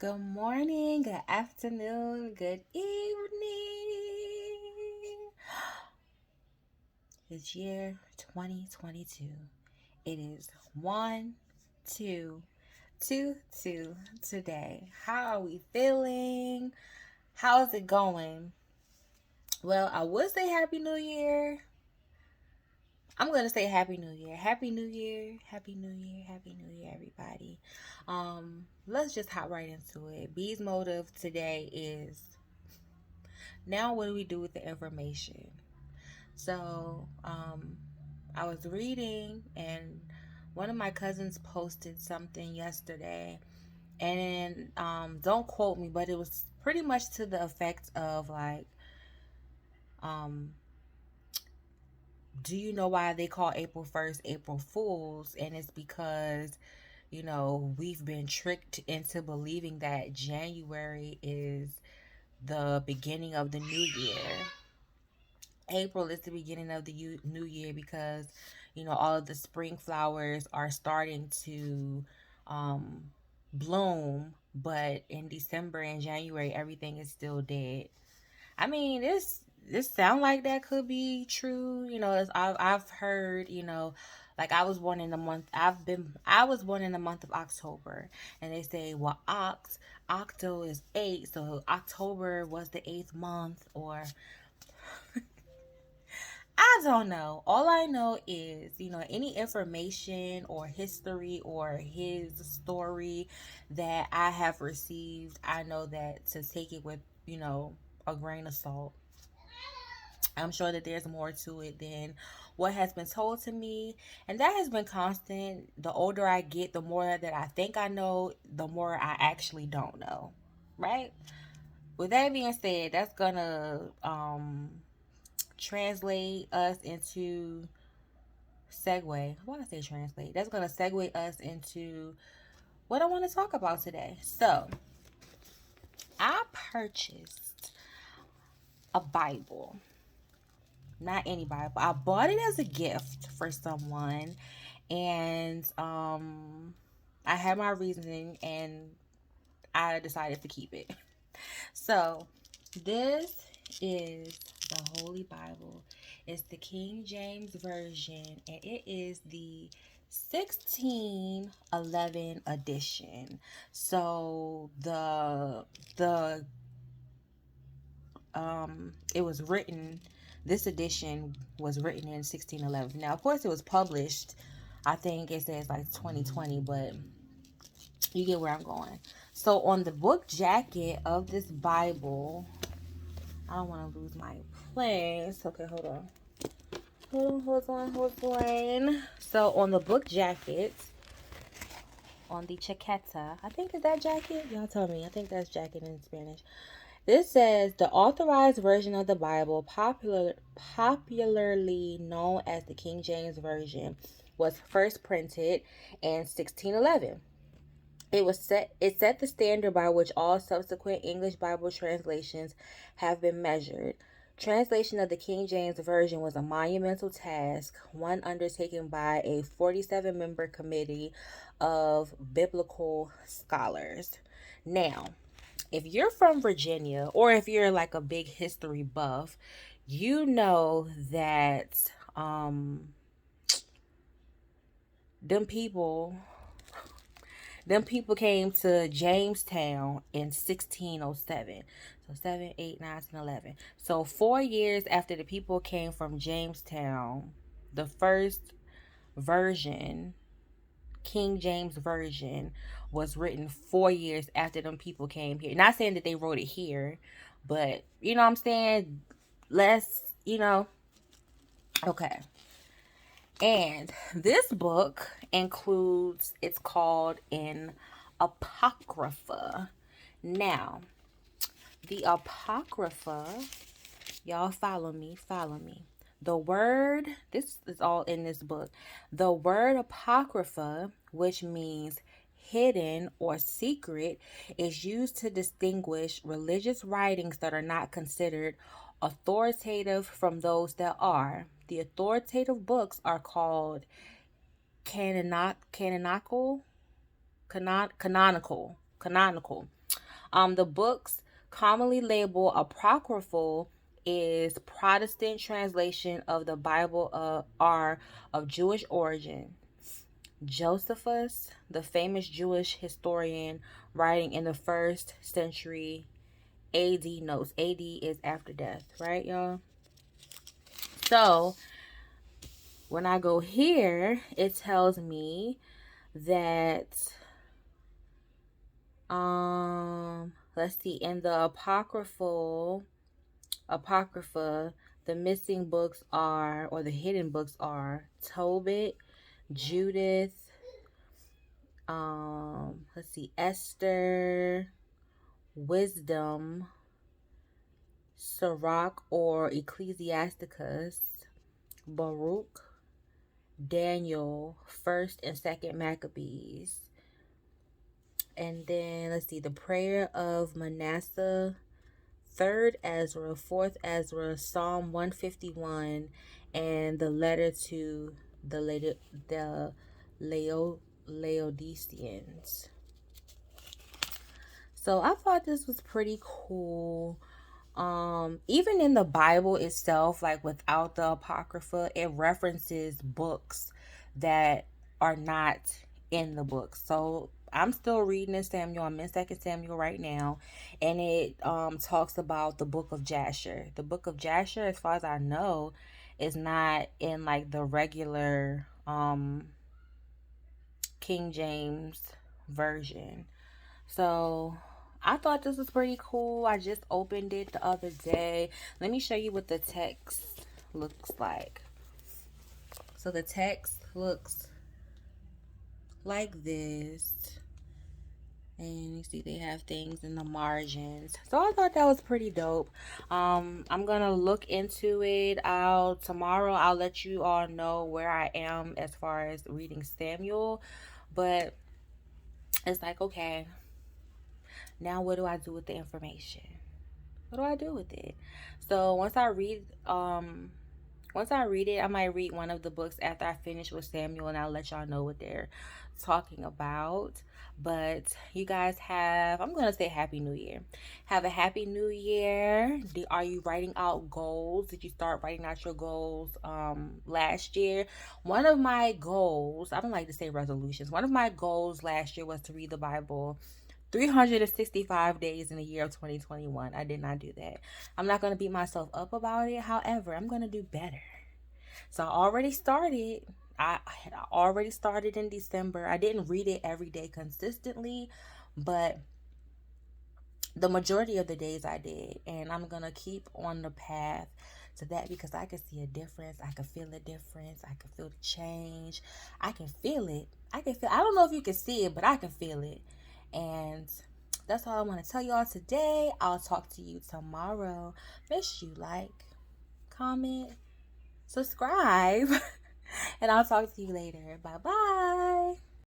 Good morning, good afternoon, good evening. It's year 2022. It is 1 2 2 2 today. How are we feeling? How's it going? Well, I would say Happy New Year. I'm going to say Happy New Year. Happy New Year. Happy New Year. Happy New Year, everybody. Let's just hop right into it. B's motive today is now what do we do with the information? So, I was reading and one of my cousins posted something yesterday, and don't quote me, but it was pretty much to the effect of like, um, do you know why they call April 1st April Fools? And it's because, we've been tricked into believing that January is the beginning of the new year. April is the beginning of the new year because, all of the spring flowers are starting to um, bloom, but in December and January, everything is still dead. I mean, this sound like that could be true. I've heard, like I was born in the month of October, and they say, well, octo is 8, so October was the 8th month, or I don't know. All I know is, any information or history or his story that I have received, I know that to take it with, a grain of salt. I'm sure that there's more to it than what has been told to me. And that has been constant. The older I get, the more that I think I know, the more I actually don't know. Right? With that being said, that's gonna translate us into segue. I want to say translate. That's going to segue us into what I want to talk about today. So, I purchased a Bible. Not any Bible. I bought it as a gift for someone, and I had my reasoning, and I decided to keep it. So, this is the Holy Bible. It's the King James Version, and it is the 1611 edition. So the it was written, this edition was written in 1611. Now, of course, it was published, I think it says like 2020, but you get where I'm going. So on the book jacket of this Bible, I don't want to lose my place. Okay, hold on. Hold on. So on the book jacket, on the chaqueta, I think is that jacket? Y'all tell me. I think that's jacket in Spanish. This says the authorized version of the Bible, popularly known as the King James Version, was first printed in 1611. It set the standard by which all subsequent English Bible translations have been measured. Translation of the King James Version was a monumental task, one undertaken by a 47-member committee of biblical scholars. Now, if you're from Virginia, or if you're like a big history buff, you know that them people them people came to Jamestown in 1607. So 7, 8, 9, 10, 11. So 4 years after the people came from Jamestown, the first version, King James Version, was written 4 years after them people came here. Not saying that they wrote it here, but you know what I'm saying? Okay. And this book includes, it's called an Apocrypha. Now, the Apocrypha, y'all follow me. The word, this is all in this book. The word Apocrypha, which means hidden or secret, is used to distinguish religious writings that are not considered authoritative from those that are. The authoritative books are called canonical. The books commonly labeled apocryphal is Protestant translation of the Bible are of Jewish origin. Josephus, the famous Jewish historian writing in the first century AD, notes AD is after death, right, y'all? So when I go here, it tells me that let's see, in the apocrypha, the missing books are, or the hidden books are, Tobit, Judith, let's see, Esther, Wisdom, Sirach or Ecclesiasticus, Baruch, Daniel, 1st and 2nd Maccabees. And then let's see, the prayer of Manasseh, 3rd Ezra, 4th Ezra, Psalm 151, and the letter to the Laodiceans. So I thought this was pretty cool. Even in the Bible itself, like without the Apocrypha, it references books that are not in the book. So I'm still reading in Samuel. I'm in 2nd Samuel right now, and it talks about the book of Jasher. The book of Jasher, as far as I know, is not in like the regular King James version. So I thought this was pretty cool. I just opened it the other day. Let me show you what the text looks like. So the text looks like this. And you see they have things in the margins. So I thought that was pretty dope. I'm gonna look into it. Tomorrow I'll let you all know where I am as far as reading Samuel. But it's like, okay, now what do I do with the information? What do I do with it? So once I read it, I might read one of the books after I finish with Samuel, and I'll let y'all know what they're talking about. But you guys I'm going to say Happy New Year. Have a Happy New Year. Are you writing out goals? Did you start writing out your goals last year? One of my goals, I don't like to say resolutions. One of my goals last year was to read the Bible 365 days in the year of 2021. I did not do that. I'm not going to beat myself up about it. However, I'm going to do better. So I already started. I already started in December. I didn't read it every day consistently, but the majority of the days I did. And I'm going to keep on the path to that because I can see a difference. I can feel a difference. I can feel the change. I can feel it. I don't know if you can see it, but I can feel it. And that's all I want to tell y'all today. I'll talk to you tomorrow. Make sure you like, comment, subscribe, and I'll talk to you later. Bye-bye.